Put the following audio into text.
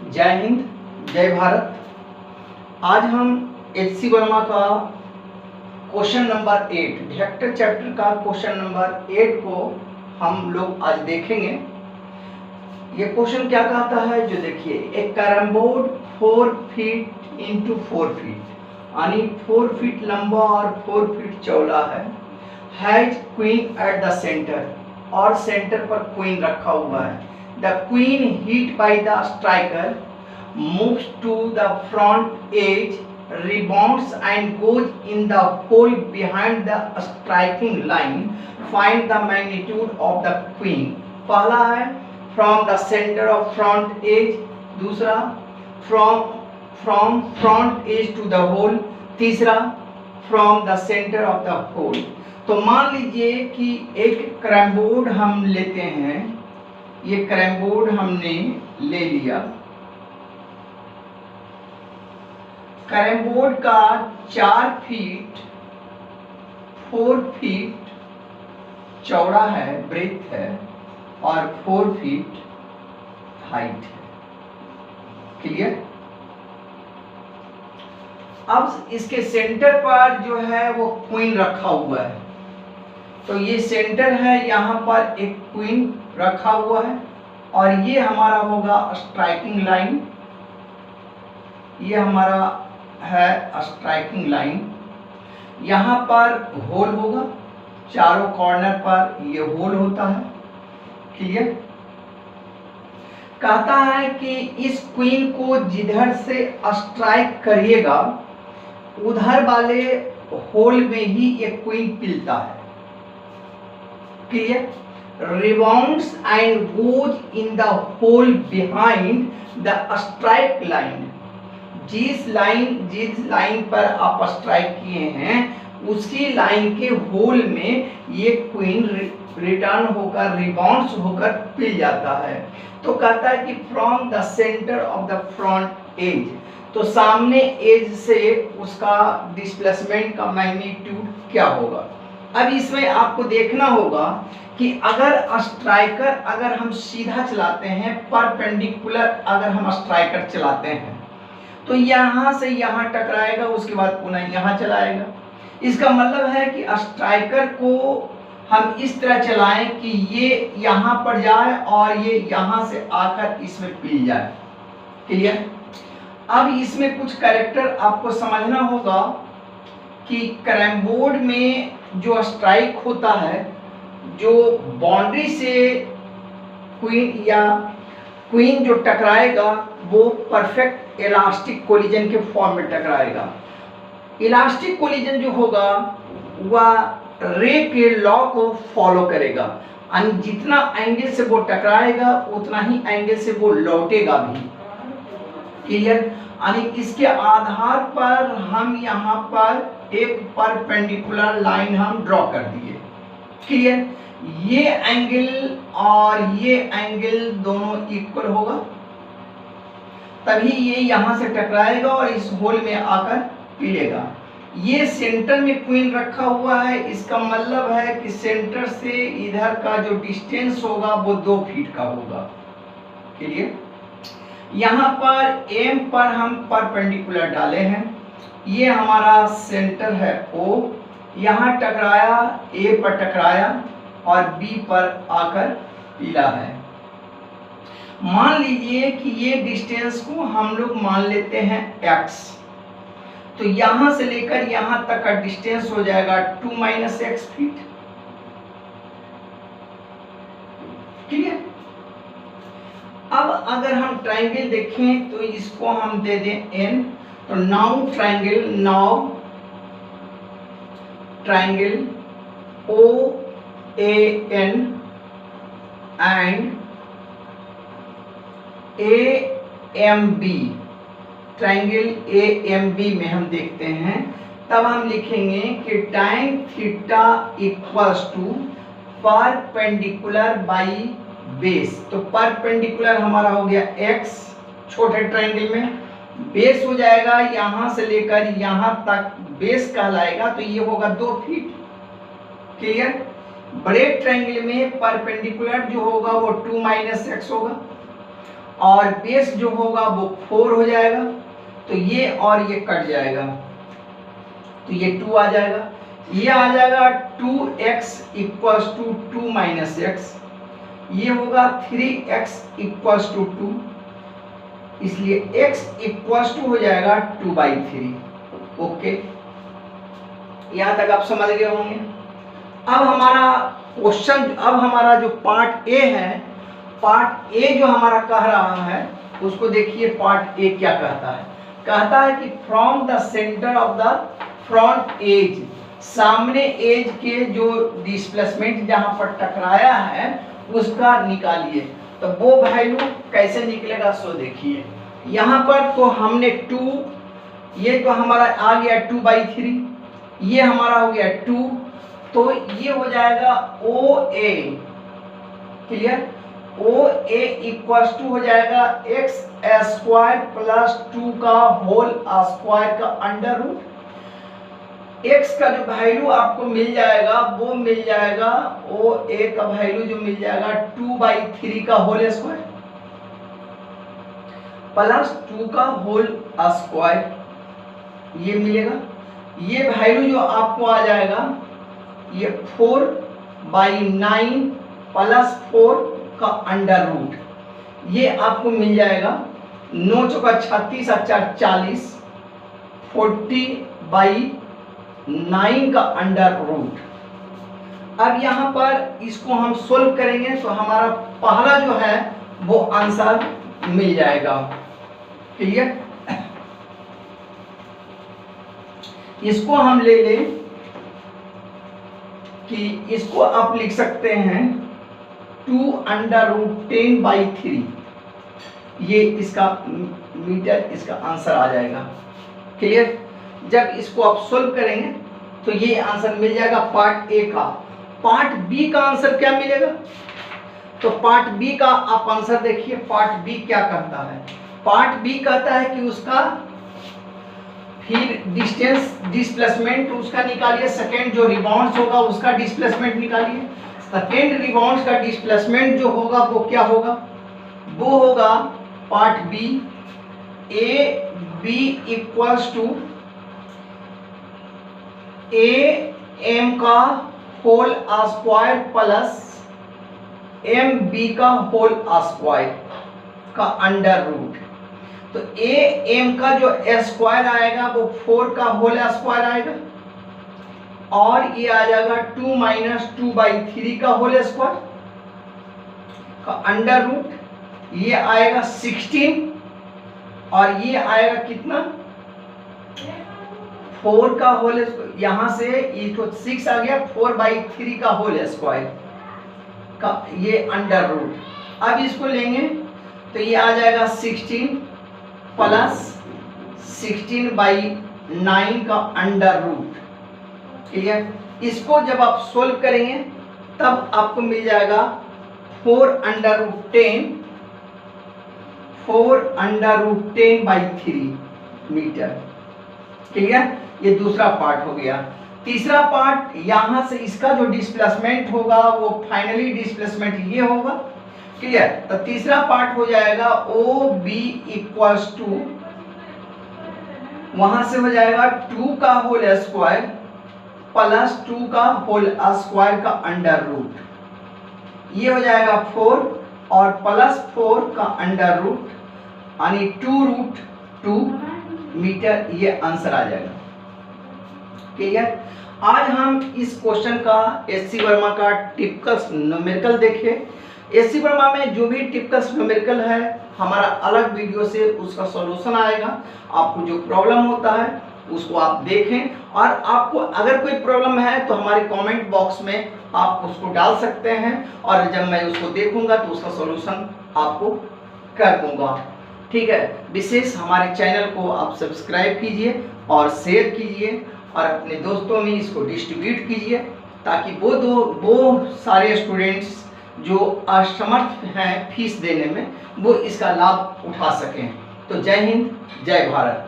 जय हिंद, जय भारत। आज हम एचसी वर्मा का क्वेश्चन नंबर 8 वेक्टर चैप्टर का क्वेश्चन नंबर 8 को हम लोग आज देखेंगे। ये क्वेश्चन क्या कहता है, जो देखिए, एक carrom board 4 feet into 4 feet यानी 4 फीट लंबा और 4 फीट चौड़ा है। Has queen at the centre, और सेंटर पर क्वीन रखा हुआ है। The queen hit by the striker moves to the front edge, rebounds and goes in the hole behind the striking line. Find the magnitude of the queen. पहला है from the center of front edge, दूसरा from front edge to the hole, तीसरा from the center of the hole। तो मान लीजिए कि एक carrom board हम लेते हैं, ये कैरम बोर्ड हमने ले लिया। कैरम बोर्ड का 4 फीट 4 फीट चौड़ा है, ब्रेथ है, और 4 फीट हाइट है। क्लियर? अब इसके सेंटर पर जो है वो क्वीन रखा हुआ है। तो ये सेंटर है, यहाँ पर एक क्वीन रखा हुआ है, और ये हमारा होगा स्ट्राइकिंग लाइन। ये हमारा है स्ट्राइकिंग लाइन। यहाँ पर होल होगा, चारों कॉर्नर पर ये होल होता है। क्लियर? कहता है कि इस क्वीन को जिधर से स्ट्राइक करिएगा उधर वाले होल में ही ये क्वीन पिलता है। Clear? Rebounds and goes in the hole behind the strike line। जिस लाइन पर आप स्ट्राइक किए हैं उसी लाइन के होल में ये क्वीन रिटर्न होकर रिबाउंड्स होकर पिल जाता है। तो कहता है कि from the centre of the front edge, तो सामने एज से उसका डिस्प्लेसमेंट का मैग्नीट्यूड क्या होगा। अब इसमें आपको देखना होगा कि अगर स्ट्राइकर अगर हम सीधा चलाते हैं, परपेंडिकुलर अगर हम स्ट्राइकर चलाते हैं तो यहाँ से यहाँ टकराएगा, उसके बाद पुनः यहाँ चलाएगा। इसका मतलब है कि स्ट्राइकर को हम इस तरह चलाएं कि ये यहाँ पर जाए और ये यहाँ से आकर इसमें पिल जाए। क्लियर? अब इसमें कुछ कैरेक्टर आपको समझना होगा कि कैरम बोर्ड में जो स्ट्राइक होता है, जो बाउंड्री से क्वीन जो टकराएगा वो परफेक्ट इलास्टिक कोलिजन के फॉर्म में टकराएगा। इलास्टिक कोलिजन जो होगा वह रे के लॉ को फॉलो करेगा, यानी जितना एंगल से वो टकराएगा उतना ही एंगल से वो लौटेगा भी। क्लियर? यानी इसके आधार पर हम यहाँ पर एक परपेंडिकुलर लाइन हम ड्रॉ कर दिए। क्लियर? ये एंगल और ये एंगल दोनों इक्वल होगा, तभी ये यहाँ से टकराएगा और इस होल में आकर पिलेगा। ये सेंटर में क्वीन रखा हुआ है, इसका मतलब है कि सेंटर से इधर का जो डिस्टेंस होगा वो 2 फीट का होगा। क्लियर? यहाँ पर एम पर हम परपेंडिकुलर डाले हैं, ये हमारा सेंटर है O, यहाँ टकराया, A पर टकराया और B पर आकर पिला है। मान लीजिए कि ये डिस्टेंस को हम लोग मान लेते हैं x, तो यहाँ से लेकर यहाँ तक का डिस्टेंस हो जाएगा 2 - x फीट। क्लियर? अब अगर हम ट्राइंगल देखें तो इसको हम दे दें n, तो now triangle OAN and AMB, triangle AMB में हम देखते हैं, तब हम लिखेंगे कि tan theta equals to perpendicular by base. तो परपेंडिकुलर हमारा हो गया x, छोटे ट्राइंगल में बेस हो जाएगा यहाँ से लेकर यहाँ तक बेस कहलाएगा, तो ये होगा 2 फीट। क्लियर? बड़े ट्रायंगल में परपेंडिकुलर जो होगा वो 2 - x होगा, और बेस जो होगा वो 4 हो जाएगा, तो ये और ये कट जाएगा, तो ये 2 आ जाएगा। ये आ जाएगा 2x equals to 2 minus x, ये होगा 3x इक्वल्स टू 2, इसलिए x इक्वल्स टू हो जाएगा 2/3। ओके, यहाँ तक आप समझ गए होंगे। अब हमारा क्वेश्चन, अब हमारा जो पार्ट ए है, पार्ट ए जो हमारा कह रहा है उसको देखिए। पार्ट ए क्या कहता है? कहता है कि from the centre of the front edge, सामने एज के जो डिस्प्लेसमेंट जहां पर टकराया है उसका निकालिए। तो वो वैल्यू कैसे निकलेगा सो देखिए। यहाँ पर तो हमने 2, ये तो हमारा आ गया 2/3, ये हमारा हो गया 2, तो ये हो जाएगा OA। Clear? OA equals to हो जाएगा x² प्लस 2 का होल स्क्वायर का अंडर रूट। x का जो वैल्यू आपको मिल जाएगा वो मिल जाएगा, OA का वैल्यू जो मिल जाएगा 2/3 का होल स्क्वायर प्लस 2 का होल स्क्वायर, ये मिलेगा। ये वैल्यू जो आपको आ जाएगा ये 4/9 प्लस 4 का अंडर रूट, ये आपको मिल जाएगा 9 चौका 36 और 4 40, 40/9 का अंडर रूट। अब यहाँ पर इसको हम सोल्व करेंगे तो हमारा पहला जो है वो आंसर मिल जाएगा। क्लियर? इसको हम ले लें कि इसको आप लिख सकते हैं 2√10/3, ये इसका मीटर, इसका आंसर आ जाएगा। क्लियर? जब इसको आप सोल्व करेंगे तो ये आंसर मिल जाएगा पार्ट ए का। पार्ट बी का आंसर क्या मिलेगा? तो पार्ट बी का आप आंसर देखिए। पार्ट बी क्या कहता है? पार्ट बी कहता है कि उसका फिर डिस्टेंस डिस्प्लेसमेंट उसका निकालिए। सेकेंड जो रिबाउंड होगा उसका डिस्प्लेसमेंट निकालिए। सेकेंड रिबाउंड का डिस्प्लेसमेंट जो होगा वो क्या होगा? वो होगा part B, A B equals to A M का whole square plus M B का होल स्क्वायर का अंडर रूट। तो ए एम का जो स्क्वायर आएगा वो 4 का होल स्क्वायर आएगा, और ये आ जाएगा 2 माइनस 2/3 का होल स्क्वायर का अंडर रूट, ये आएगा 16, और ये आएगा कितना? 4 का होल, यहाँ से ये तो 6 आ गया, 4/3 का होल स्क्वायर का ये अंडर रूट। अब इसको लेंगे तो ये आ जाएगा 16 प्लस 16/9 का अंडर रूट। क्लियर? इसको जब आप सोल्व करेंगे तब आपको मिल जाएगा 4√10/3 मीटर। क्लियर? ये दूसरा पार्ट हो गया। तीसरा पार्ट, यहां से इसका जो डिस्प्लेसमेंट होगा वो फाइनली डिस्प्लेसमेंट ये होगा। क्लियर? तो तीसरा पार्ट हो जाएगा OB इक्वल्स टू, वहां से हो जाएगा 2 का होल स्क्वायर प्लस 2 का होल स्क्वायर का अंडर रूट, ये हो जाएगा 4 और प्लस 4 का अंडर रूट, यानी 2√2 मीटर, ये आंसर आ जाएगा। क्लियर? आज हम इस क्वेश्चन का एससी वर्मा का टिपिकल न्यूमेरिकल देखें। एससी वर्मा में जो भी टिपिकल न्यूमेरिकल है हमारा अलग वीडियो से उसका सॉल्यूशन आएगा। आपको जो प्रॉब्लम होता है उसको आप देखें, और आपको अगर कोई प्रॉब्लम है तो हमारे कमेंट बॉक्स में आप उसको डाल सकते हैं, और जब मैं उसको देखूंगा तो उसका सॉल्यूशन आपको कर दूंगा। ठीक है? विशेष हमारे चैनल को आप सब्सक्राइब कीजिए और शेयर कीजिए, और अपने दोस्तों में इसको डिस्ट्रीब्यूट कीजिए, ताकि वो सारे स्टूडेंट्स जो असमर्थ हैं फीस देने में वो इसका लाभ उठा सकें। तो जय हिंद, जय भारत।